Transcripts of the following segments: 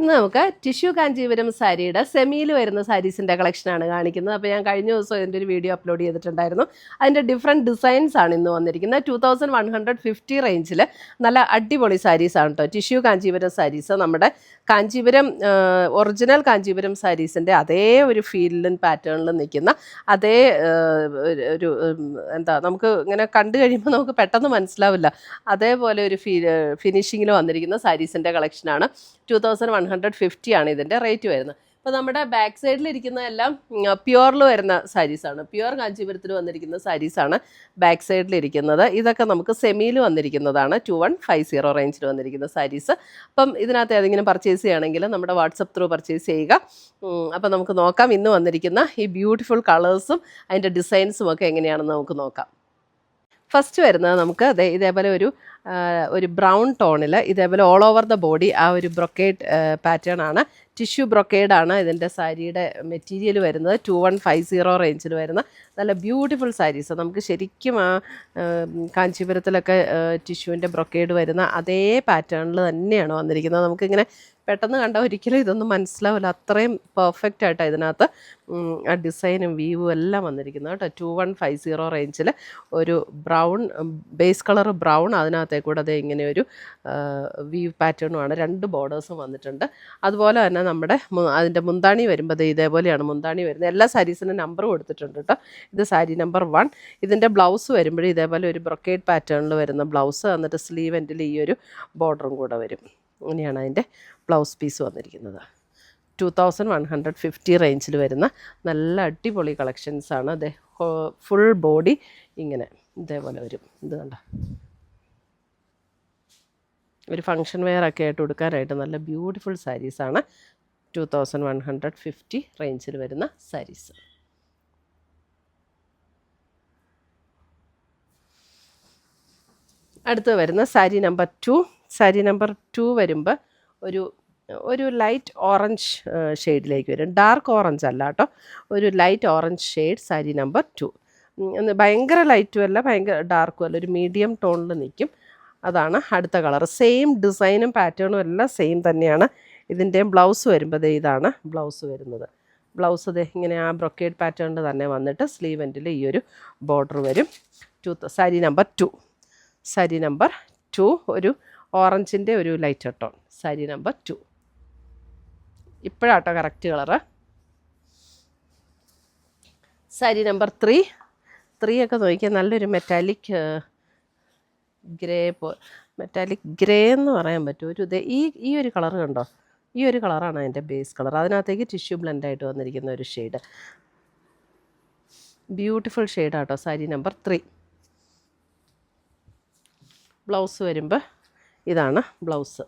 ഇന്ന് നമുക്ക് ടിഷ്യൂ കാഞ്ചീപുരം സാരിയുടെ സെമിയിൽ വരുന്ന സാരീസിൻ്റെ കളക്ഷനാണ് കാണിക്കുന്നത്. അപ്പോൾ ഞാൻ കഴിഞ്ഞ ദിവസം ഇതിൻ്റെ ഒരു വീഡിയോ അപ്ലോഡ് ചെയ്തിട്ടുണ്ടായിരുന്നു. അതിൻ്റെ ഡിഫറെൻറ്റ് ഡിസൈൻസ് ആണ് ഇന്ന് വന്നിരിക്കുന്നത്. 2150 റേഞ്ചിൽ നല്ല അടിപൊളി സാരീസാണ് കേട്ടോ. ടിഷ്യൂ കാഞ്ചീപുരം സാരീസ് നമ്മുടെ കാഞ്ചീപുരം ഒറിജിനൽ കാഞ്ചീപുരം സാരീസിൻ്റെ അതേ ഒരു ഫീലിലും പാറ്റേണിലും നിൽക്കുന്ന അതേ ഒരു എന്താ നമുക്ക് ഇങ്ങനെ കണ്ടു കഴിയുമ്പോൾ നമുക്ക് പെട്ടെന്ന് മനസ്സിലാവില്ല, അതേപോലെ ഒരു ഫിനിഷിങ്ങിൽ വന്നിരിക്കുന്ന സാരീസിൻ്റെ കളക്ഷനാണ്. 2150 ആണ് ഇതിൻ്റെ റേറ്റ് വരുന്നത്. അപ്പോൾ നമ്മുടെ ബാക്ക് സൈഡിലിരിക്കുന്നതെല്ലാം പ്യുവറിൽ വരുന്ന സാരീസാണ്. പ്യുവർ കാഞ്ചീപുരത്തിൽ വന്നിരിക്കുന്ന സാരീസാണ് ബാക്ക് സൈഡിലിരിക്കുന്നത്. ഇതൊക്കെ നമുക്ക് സെമിയിൽ വന്നിരിക്കുന്നതാണ്. 2150 റേഞ്ചിൽ വന്നിരിക്കുന്ന സാരീസ്. അപ്പം ഇതിനകത്ത് ഏതെങ്കിലും പർച്ചേസ് ചെയ്യുകയാണെങ്കിൽ നമ്മുടെ വാട്സപ്പ് ത്രൂ പർച്ചേസ് ചെയ്യുക. അപ്പം നമുക്ക് നോക്കാം ഇന്ന് വന്നിരിക്കുന്ന ഈ ബ്യൂട്ടിഫുൾ കളേഴ്സും അതിൻ്റെ ഡിസൈൻസും ഒക്കെ എങ്ങനെയാണെന്ന് നമുക്ക് നോക്കാം. ഫസ്റ്റ് വരുന്നത് നമുക്ക് ഇതേപോലെ ഒരു ബ്രൗൺ ടോണിൽ ഇതേപോലെ ഓൾ ഓവർ ദ ബോഡി ആ ഒരു ബ്രൊക്കേഡ് പാറ്റേൺ ആണ്. ടിഷ്യൂ ബ്രൊക്കേഡാണ് ഇതിൻ്റെ സാരിയുടെ മെറ്റീരിയൽ വരുന്നത്. 2150 റേഞ്ചിൽ വരുന്ന നല്ല ബ്യൂട്ടിഫുൾ സാരീസ്. നമുക്ക് ശരിക്കും ആ കാഞ്ചീപുരത്തിലൊക്കെ ടിഷ്യൂവിൻ്റെ ബ്രൊക്കേഡ് വരുന്ന അതേ പാറ്റേണിൽ തന്നെയാണ് വന്നിരിക്കുന്നത്. നമുക്കിങ്ങനെ പെട്ടെന്ന് കണ്ടാൽ ഒരിക്കലും ഇതൊന്നും മനസ്സിലാവില്ല, അത്രയും പെർഫെക്റ്റ് ആയിട്ടാണ് ഇതിനകത്ത് ആ ഡിസൈനും വ്യൂവും എല്ലാം വന്നിരിക്കുന്നത് കേട്ടോ. 2150 റേഞ്ചിൽ ഒരു ബ്രൗൺ ബേസ് കളർ ബ്രൗൺ, അതിനകത്തേക്കൂടെ അതേ ഇങ്ങനെ ഒരു വ്യൂ പാറ്റേണുമാണ്. 2 ബോർഡേഴ്സും വന്നിട്ടുണ്ട്. അതുപോലെ തന്നെ നമ്മുടെ അതിൻ്റെ മുന്താണി വരുമ്പോൾ ഇതേപോലെയാണ് മുന്താണി വരുന്നത്. എല്ലാ സാരീസിനും നമ്പർ കൊടുത്തിട്ടുണ്ട് കേട്ടോ. ഇത് സാരി നമ്പർ 1. ഇതിൻ്റെ ബ്ലൗസ് വരുമ്പോഴും ഇതേപോലെ ഒരു ബ്രൊക്കേഡ് പാറ്റേണിൽ വരുന്ന ബ്ലൗസ്, എന്നിട്ട് സ്ലീവ് എൻഡിൽ ഈ ഒരു ബോർഡറും കൂടെ വരും. ഇങ്ങനെയാണ് അതിൻ്റെ ബ്ലൗസ് പീസ് വന്നിരിക്കുന്നത്. 2150 റേഞ്ചിൽ വരുന്ന നല്ല അടിപൊളി കളക്ഷൻസാണ്. അതെ, ഫുൾ ബോഡി ഇങ്ങനെ ഇതേപോലെ വരും. ഇത് കണ്ട ഒരു ഫങ്ഷൻ വെയർ ഒക്കെ ആയിട്ട് കൊടുക്കാനായിട്ട് നല്ല ബ്യൂട്ടിഫുൾ സാരീസാണ്. 2150 റേഞ്ചിൽ വരുന്ന സാരീസ്. അടുത്ത് വരുന്ന സാരി നമ്പർ 2. സാരി നമ്പർ 2 വരുമ്പോൾ ഒരു ലൈറ്റ് ഓറഞ്ച് ഷെയ്ഡിലേക്ക് വരും. ഡാർക്ക് ഓറഞ്ച് അല്ല കേട്ടോ, ഒരു light orange shade sari number 2. ഭയങ്കര ലൈറ്റും അല്ല ഭയങ്കര ഡാർക്കും അല്ല, ഒരു മീഡിയം ടോണിൽ നിൽക്കും. അതാണ് അടുത്ത കളർ. സെയിം ഡിസൈനും പാറ്റേണും എല്ലാം സെയിം തന്നെയാണ്. ഇതിൻ്റെയും ബ്ലൗസ് വരുമ്പോൾ ഇതാണ് ബ്ലൗസ് വരുന്നത്. ബ്ലൗസ് ഇങ്ങനെ ആ ബ്രൊക്കേഡ് പാറ്റേണിൽ തന്നെ വന്നിട്ട് സ്ലീവ് എൻഡിൽ ഈ ഒരു ബോർഡർ വരും. സാരി നമ്പർ 2. സാരി നമ്പർ 2 ഒരു ഓറഞ്ചിൻ്റെ ഒരു ലൈറ്റ് ടോൺ. സാരി നമ്പർ 2 ഇപ്പോഴാട്ടോ കറക്റ്റ് കളറ്. സാരി നമ്പർ 3 ഒക്കെ നോക്കിയാൽ നല്ലൊരു മെറ്റാലിക് ഗ്രേ എന്ന് പറയാൻ പറ്റും. ഈ ഒരു കളർ കണ്ടോ, ഈ ഒരു കളറാണ് അതിൻ്റെ ബേസ് കളർ. അതിനകത്തേക്ക് ടിഷ്യൂ ബ്ലെൻഡായിട്ട് വന്നിരിക്കുന്ന ഒരു ഷെയ്ഡ്, ബ്യൂട്ടിഫുൾ ഷെയ്ഡാട്ടോ. സാരി നമ്പർ 3. ബ്ലൗസ് വരുമ്പോൾ ഇതാണ് ബ്ലൗസ്.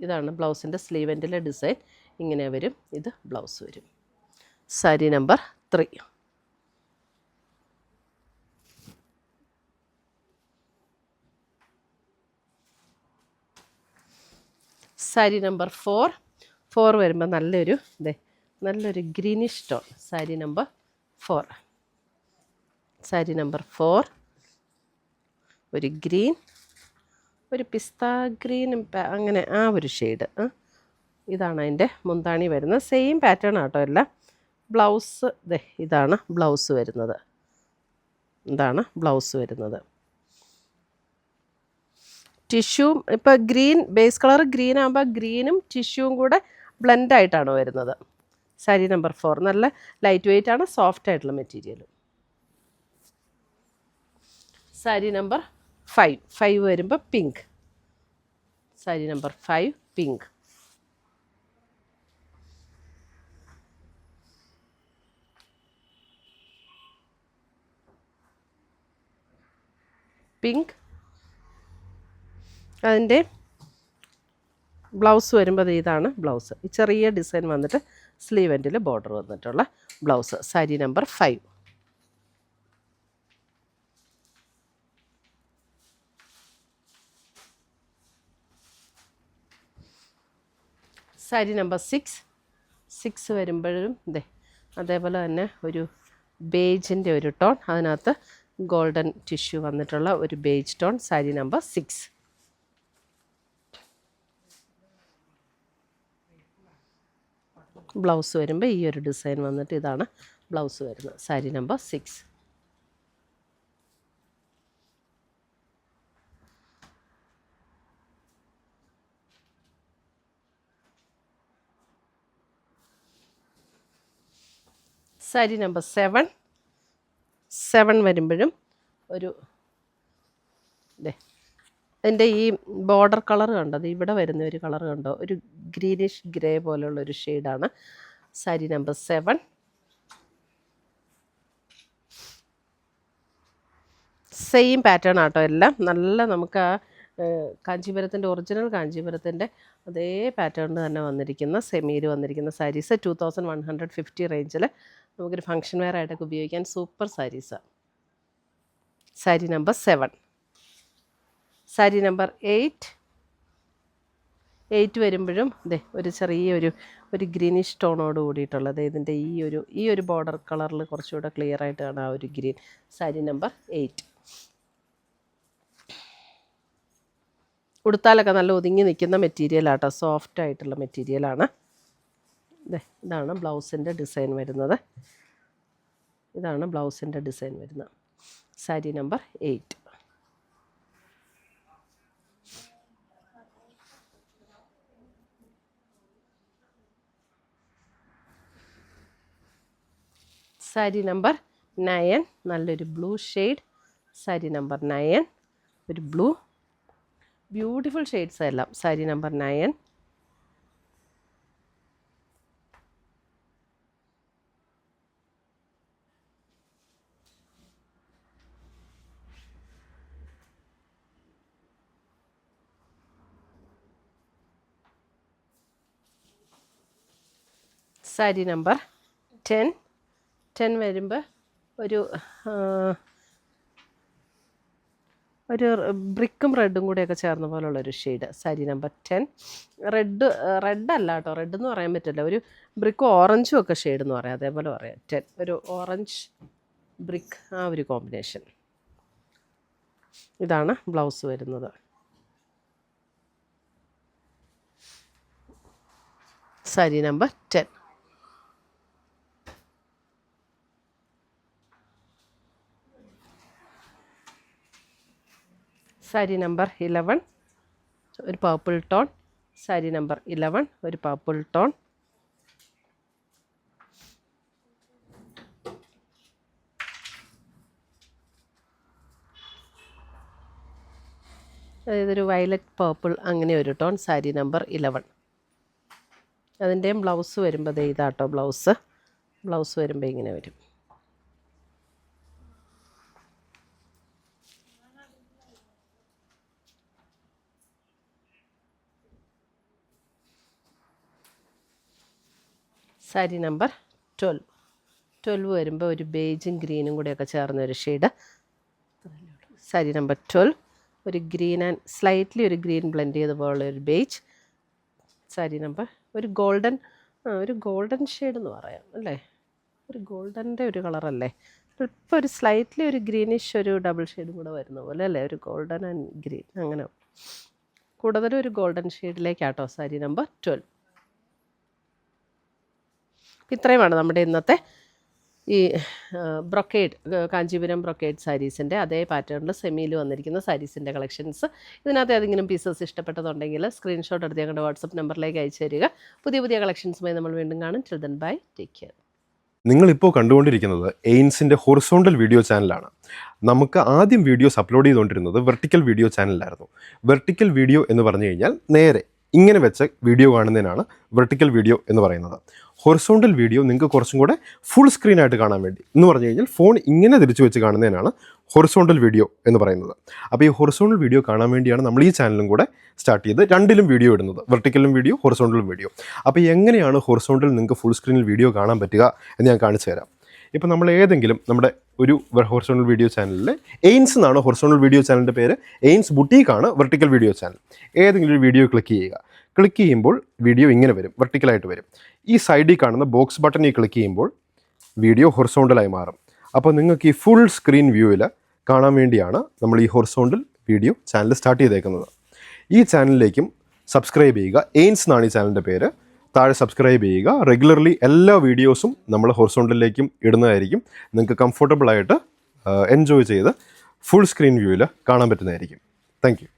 ഇതാണ് ബ്ലൗസിൻ്റെ സ്ലീവ് എൻഡിലെ ഡിസൈൻ ഇങ്ങനെ വരും. ഇത് ബ്ലൗസ് വരും. സാരി നമ്പർ 3. സാരി നമ്പർ 4 വരുമ്പോൾ നല്ലൊരു greenish tone. Sari number 4. Sari number 4 ഒരു ഗ്രീൻ, ഒരു പിസ്ത ഗ്രീനും അങ്ങനെ ആ ഒരു ഷെയ്ഡ്. ഇതാണ് അതിൻ്റെ മുന്താണി വരുന്നത്. സെയിം പാറ്റേൺ ആട്ടോ എല്ലാം. ബ്ലൗസ് ഇതാണ് ബ്ലൗസ് വരുന്നത്. ഇതാണ് ബ്ലൗസ് വരുന്നത്. ടിഷ്യൂ ഇപ്പോൾ ഗ്രീൻ ബേസ് കളർ ഗ്രീൻ ആകുമ്പോൾ ഗ്രീനും ടിഷ്യൂവും കൂടെ ബ്ലെൻഡായിട്ടാണ് വരുന്നത്. സാരി നമ്പർ 4 നല്ല ലൈറ്റ് വെയ്റ്റ് ആണ്, സോഫ്റ്റ് ആയിട്ടുള്ള മെറ്റീരിയലും. സാരി നമ്പർ 5 വരുമ്പോൾ pink. Sari number 5 pink. Pink. അതിൻ്റെ ബ്ലൗസ് വരുമ്പോൾ ഇതാണ് ബ്ലൗസ്. ഈ ചെറിയ ഡിസൈൻ വന്നിട്ട് സ്ലീവ് എൻഡിൽ ബോർഡർ വന്നിട്ടുള്ള blouse. Sari number 5. Sari number 6 വരുമ്പോഴും അതേപോലെ തന്നെ ഒരു ബേജിൻ്റെ ഒരു ടോൺ, അതിനകത്ത് ഗോൾഡൻ ടിഷ്യൂ വന്നിട്ടുള്ള ഒരു beige tone. Sari number 6. Blouse വരുമ്പോൾ ഈ ഒരു ഡിസൈൻ വന്നിട്ട് ഇതാണ് ബ്ലൗസ് വരുന്നത്. സാരി നമ്പർ 6. സാരി നമ്പർ 7 വരുമ്പോഴും ഒരു അതിൻ്റെ ഈ ബോർഡർ കളർ കണ്ടത് ഇവിടെ വരുന്ന ഒരു കളർ കണ്ടോ, ഒരു ഗ്രീനിഷ് ഗ്രേ പോലുള്ള ഒരു ഷെയ്ഡാണ്. സാരി നമ്പർ 7. സെയിം പാറ്റേൺ ആട്ടോ എല്ലാം. നല്ല നമുക്ക് ആ കാഞ്ചീപുരത്തിൻ്റെ ഒറിജിനൽ കാഞ്ചീപുരത്തിൻ്റെ അതേ പാറ്റേണിൽ തന്നെ വന്നിരിക്കുന്ന സെമിയിൽ വന്നിരിക്കുന്ന സാരീസ് 2150 റേഞ്ചിൽ നമുക്കൊരു ഫങ്ഷൻ വെയർ ആയിട്ടൊക്കെ ഉപയോഗിക്കാൻ സൂപ്പർ സാരീസാണ്. സാരി നമ്പർ 7. സാരി നമ്പർ 8 വരുമ്പോഴും ഒരു ചെറിയൊരു ഗ്രീനിഷ് ടോണോട് കൂടിയിട്ടുള്ളത്. ഇതിൻ്റെ ഈ ഒരു ബോർഡർ കളറിൽ കുറച്ചുകൂടെ ക്ലിയർ ആയിട്ട് കാണാം ആ ഒരു ഗ്രീൻ. സാരി നമ്പർ 8. ഉടുത്താലൊക്കെ നല്ല ഒതുങ്ങി നിൽക്കുന്ന മെറ്റീരിയലാട്ടോ, സോഫ്റ്റ് ആയിട്ടുള്ള മെറ്റീരിയലാണ്. ഇതാണ് ബ്ലൗസിൻ്റെ ഡിസൈൻ വരുന്നത്. ഇതാണ് ബ്ലൗസിൻ്റെ ഡിസൈൻ വരുന്നത്. സാരി നമ്പർ 8. സാരി നമ്പർ 9 നല്ലൊരു ബ്ലൂ ഷെയ്ഡ്. സാരി നമ്പർ 9 ഒരു ബ്ലൂ, ബ്യൂട്ടിഫുൾ ഷെയ്ഡ്സ് എല്ലാം. സാരി നമ്പർ 9. സാരി നമ്പർ 10 വരുമ്പോൾ ഒരു ബ്രിക്കും റെഡും കൂടെയൊക്കെ ചേർന്ന പോലുള്ളൊരു ഷെയ്ഡ്. സാരി നമ്പർ 10. റെഡല്ല കേട്ടോ, റെഡ് എന്ന് പറയാൻ പറ്റില്ല, ഒരു ബ്രിക്കും ഓറഞ്ചും ഒക്കെ ഷെയ്ഡ് എന്ന് പറയാം, അതേപോലെ പറയാം. 10 ഒരു ഓറഞ്ച് ബ്രിക്ക്, ആ ഒരു കോമ്പിനേഷൻ. ഇതാണ് ബ്ലൗസ് വരുന്നത്. സാരി നമ്പർ 10. സാരി നമ്പർ 11 ഒരു പർപ്പിൾ ടോൺ. സാരി നമ്പർ 11 ഒരു പർപ്പിൾ ടോൺ. അതായത് ഒരു വയലറ്റ് പർപ്പിൾ അങ്ങനെ ഒരു ടോൺ. സാരി നമ്പർ 11. അതിൻ്റെയും ബ്ലൗസ് വരുമ്പോൾ ഇതാട്ടോ ബ്ലൗസ് വരുമ്പോൾ ഇങ്ങനെ വരും. സാരി നമ്പർ 12 വരുമ്പോൾ ഒരു ബേജും ഗ്രീനും കൂടെയൊക്കെ ചേർന്നൊരു ഷെയ്ഡ്. സാരി നമ്പർ 12 ഒരു ഗ്രീൻ ആൻഡ് സ്ലൈറ്റ്ലി ഒരു ഗ്രീൻ ബ്ലെൻഡ് ചെയ്ത പോലുള്ള ഒരു ബേജ്. സാരി നമ്പർ ഒരു ഗോൾഡൻ ഷെയ്ഡ് എന്ന് പറയാം അല്ലേ, ഒരു ഗോൾഡൻ്റെ ഒരു കളറല്ലേ, ഇപ്പോൾ ഒരു സ്ലൈറ്റ്ലി ഒരു ഗ്രീനിഷ് ഒരു ഡബിൾ ഷെയ്ഡും കൂടെ വരുന്ന പോലെ അല്ലേ, ഒരു ഗോൾഡൻ ആൻഡ് ഗ്രീൻ, അങ്ങനെ കൂടുതലും ഒരു ഗോൾഡൻ ഷെയ്ഡിലേക്കാട്ടോ സാരി നമ്പർ 12. ഇത്രയുമാണ് നമ്മുടെ ഇന്നത്തെ ഈ ബ്രൊക്കേഡ് കാഞ്ചീപുരം ബ്രൊക്കേഡ് സാരീസിൻ്റെ അതേ പാറ്റേണിൽ സെമിയിൽ വന്നിരിക്കുന്ന സാരീസിൻ്റെ കളക്ഷൻസ്. ഇതിനകത്ത് ഏതെങ്കിലും പീസസ് ഇഷ്ടപ്പെട്ടതുണ്ടെങ്കിൽ സ്ക്രീൻഷോട്ട് എടുത്ത് ഞങ്ങളുടെ വാട്സപ്പ് നമ്പറിലേക്ക് അയച്ചു തരിക. പുതിയ കളക്ഷൻസുമായി നമ്മൾ വീണ്ടും കാണും. Till then bye, take care. നിങ്ങളിപ്പോൾ കണ്ടുകൊണ്ടിരിക്കുന്നത് എയിൻസിൻ്റെ ഹൊറിസോണ്ടൽ വീഡിയോ ചാനലാണ്. നമുക്ക് ആദ്യം വീഡിയോസ് അപ്ലോഡ് ചെയ്തുകൊണ്ടിരുന്നത് വെർട്ടിക്കൽ വീഡിയോ ചാനലിലായിരുന്നു. വെർട്ടിക്കൽ വീഡിയോ എന്ന് പറഞ്ഞു കഴിഞ്ഞാൽ നേരെ ഇങ്ങനെ വെച്ച വീഡിയോ കാണുന്നതിനാണ് വെർട്ടിക്കൽ വീഡിയോ എന്ന് പറയുന്നത്. ഹൊറിസോണ്ടൽ വീഡിയോ നിങ്ങൾക്ക് കുറച്ചും കൂടെ ഫുൾ സ്ക്രീനായിട്ട് കാണാൻ വേണ്ടി എന്ന് പറഞ്ഞു കഴിഞ്ഞാൽ ഫോൺ ഇങ്ങനെ തിരിച്ചു വെച്ച് കാണുന്നതിനാണ് ഹൊറിസോണ്ടൽ വീഡിയോ എന്ന് പറയുന്നത്. അപ്പോൾ ഈ ഹൊറിസോണ്ടൽ വീഡിയോ കാണാൻ വേണ്ടിയാണ് നമ്മൾ ഈ ചാനലും കൂടെ സ്റ്റാർട്ട് ചെയ്ത് രണ്ടിലും വീഡിയോ ഇടുന്നത്, വെർട്ടിക്കലും വീഡിയോ ഹൊറിസോണ്ടലും വീഡിയോ. അപ്പോൾ എങ്ങനെയാണ് ഹൊറിസോണ്ടൽ നിങ്ങൾക്ക് ഫുൾ സ്ക്രീനിൽ വീഡിയോ കാണാൻ പറ്റുക എന്ന് ഞാൻ കാണിച്ചു തരാം. ഇപ്പോൾ നമ്മൾ ഏതെങ്കിലും നമ്മുടെ ഒരു ഹൊറിസോണ്ടൽ വീഡിയോ ചാനലിൽ എയിൻസ് എന്നാണ് ഹൊറിസോണ്ടൽ വീഡിയോ ചാനലിൻ്റെ പേര്, എയിൻസ് ബുട്ടീക്കാണ് വെർട്ടിക്കൽ വീഡിയോ ചാനൽ. ഏതെങ്കിലും ഒരു വീഡിയോ ക്ലിക്ക് ചെയ്യുക. ക്ലിക്ക് ചെയ്യുമ്പോൾ വീഡിയോ ഇങ്ങനെ വരും, വെർട്ടിക്കലായിട്ട് വരും. ഈ സൈഡിൽ കാണുന്ന ബോക്സ് ബട്ടണിൽ ക്ലിക്ക് ചെയ്യുമ്പോൾ വീഡിയോ ഹൊറിസോണ്ടലായി മാറും. അപ്പോൾ നിങ്ങൾക്ക് ഈ ഫുൾ സ്ക്രീൻ വ്യൂവിൽ കാണാൻ വേണ്ടിയാണ് നമ്മൾ ഈ ഹൊറിസോണ്ടൽ വീഡിയോ ചാനൽ സ്റ്റാർട്ട് ചെയ്തേക്കുന്നത്. ഈ ചാനലിലേക്കും സബ്സ്ക്രൈബ് ചെയ്യുക. എയിൻസ് എന്നാണ് ഈ ചാനലിൻ്റെ പേര്. താഴെ സബ്സ്ക്രൈബ് ചെയ്യുക. റെഗുലർലി എല്ലാ വീഡിയോസും നമ്മൾ ഹൊറിസോണ്ടലിലേക്കും ഇടുന്നതായിരിക്കും. നിങ്ങൾക്ക് കംഫർട്ടബിളായിട്ട് എൻജോയ് ചെയ്ത് ഫുൾ സ്ക്രീൻ വ്യൂവിൽ കാണാൻ പറ്റുന്നതായിരിക്കും. Thank you.